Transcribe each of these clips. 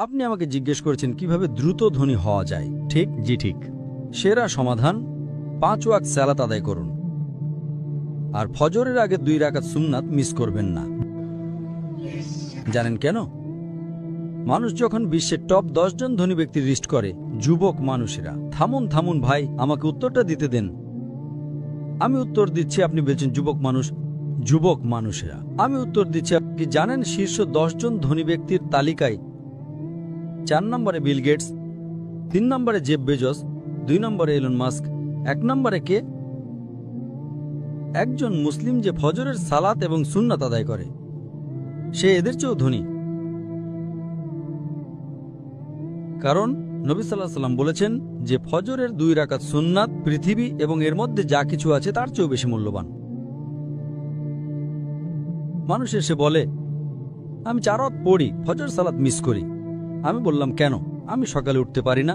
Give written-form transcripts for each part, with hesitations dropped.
আপনি আমাকে জিজ্ঞেস করেছেন কিভাবে দ্রুত ধনী হওয়া যায়, ঠিক? জি ঠিক। সেরা সমাধান 5 ওয়াক্ত সালাত আদায় করুন, আর ফজরের আগে 2 রাকাত সুন্নাত মিস করবেন না। জানেন কেন? মানুষ যখন বিশ্বের টপ 10 জন ধনী ব্যক্তির লিস্ট করে, যুবক মানুষেরা। থামুন থামুন ভাই, আমাকে উত্তরটা দিতে দেন। আমি উত্তর দিচ্ছি, আপনি বলছেন যুবক মানুষ। যুবক মানুষেরা, আমি উত্তর দিচ্ছি। আপনি জানেন শীর্ষ 10 জন ধনী ব্যক্তির তালিকায় 4 নম্বরে বিল গেটস, 3 নম্বরে জেফ বেজোস, 2 নম্বরে এলন মাস্ক, 1 নম্বরে কে? একজন মুসলিম যে ফজরের সালাত এবং সুন্নাত আদায় করে, সে এদের চেয়েও ধনী। কারণ নবী সাল্লাল্লাহু আলাইহি ওয়াসাল্লাম বলেছেন যে ফজরের 2 রাকাত সুন্নাত পৃথিবী এবং এর মধ্যে যা কিছু আছে তার চেয়েও বেশি মূল্যবান। মানুষ এসে বলে, আমি 4 ওয়াক্ত পড়ি, ফজর সালাত মিস করি। আমি বললাম, কেন? আমি সকালে উঠতে পারি না।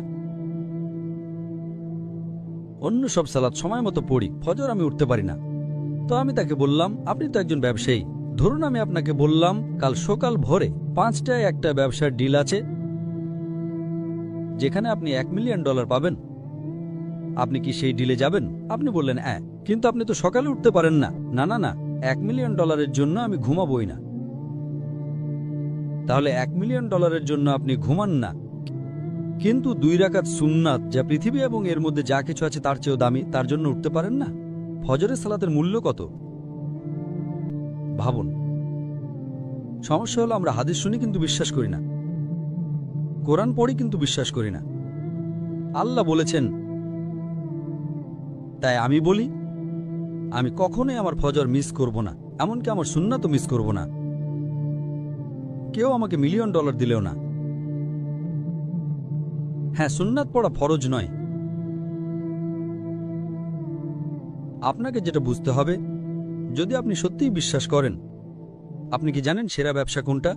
অন্য সব সালাত সময় মতো পড়ি, ফজর আমি উঠতে পারি না। তো আমি তাকে বললাম, আপনি তো একজন ব্যবসায়ী, ধরুন আমি আপনাকে বললাম কাল সকাল ভোরে 5টায় একটা ব্যবসার ডিল আছে যেখানে আপনি $1 মিলিয়ন পাবেন। আপনি কি সেই ডিলে যাবেন? আপনি বললেন হ্যাঁ, কিন্তু আপনি তো সকালে উঠতে পারেন না। না না না, $1 মিলিয়ন জন্য আমি ঘুমাবই না। তাহলে $1 মিলিয়ন জন্য আপনি ঘুমান না, কিন্তু 2 রাকাত সুন্নাত যা পৃথিবী এবং এর মধ্যে যা কিছু আছে তার চেয়েও দামি, তার জন্য উঠতে পারেন না? ফজরের সালাতের মূল্য কত ভাবুন। সমস্যা হলো আমরা হাদিস শুনি কিন্তু বিশ্বাস করি না, কোরআন পড়ি কিন্তু বিশ্বাস করি না। আল্লাহ বলেছেন, তাই আমি বলি আমি কখনোই আমার ফজর মিস করব না, এমনকি আমার সুন্নাতও মিস করব না। কেউ আমাকে $1 মিলিয়ন দিলেও না। হ্যাঁ, সুন্নাত পড়া ফরজ নয়। আপনাকে যেটা বুঝতে হবে, যদি আপনি সত্যিই বিশ্বাস করেন, আপনি কি জানেন সেরা ব্যবসা কোনটা?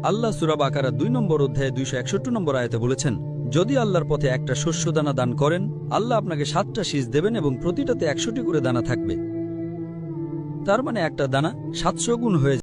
আল্লাহ সূরা বাকারা 2 নম্বর অধ্যায়ে 261 নম্বর আয়াতে বলেছেন, যদি আল্লাহর পথে একটা শস্যদানা দান করেন, আল্লাহ আপনাকে 7টা শীষ দেবেন এবং প্রতিটাতে 100টি করে দানা থাকবে। তার মানে একটা দানা 700 গুণ হয়ে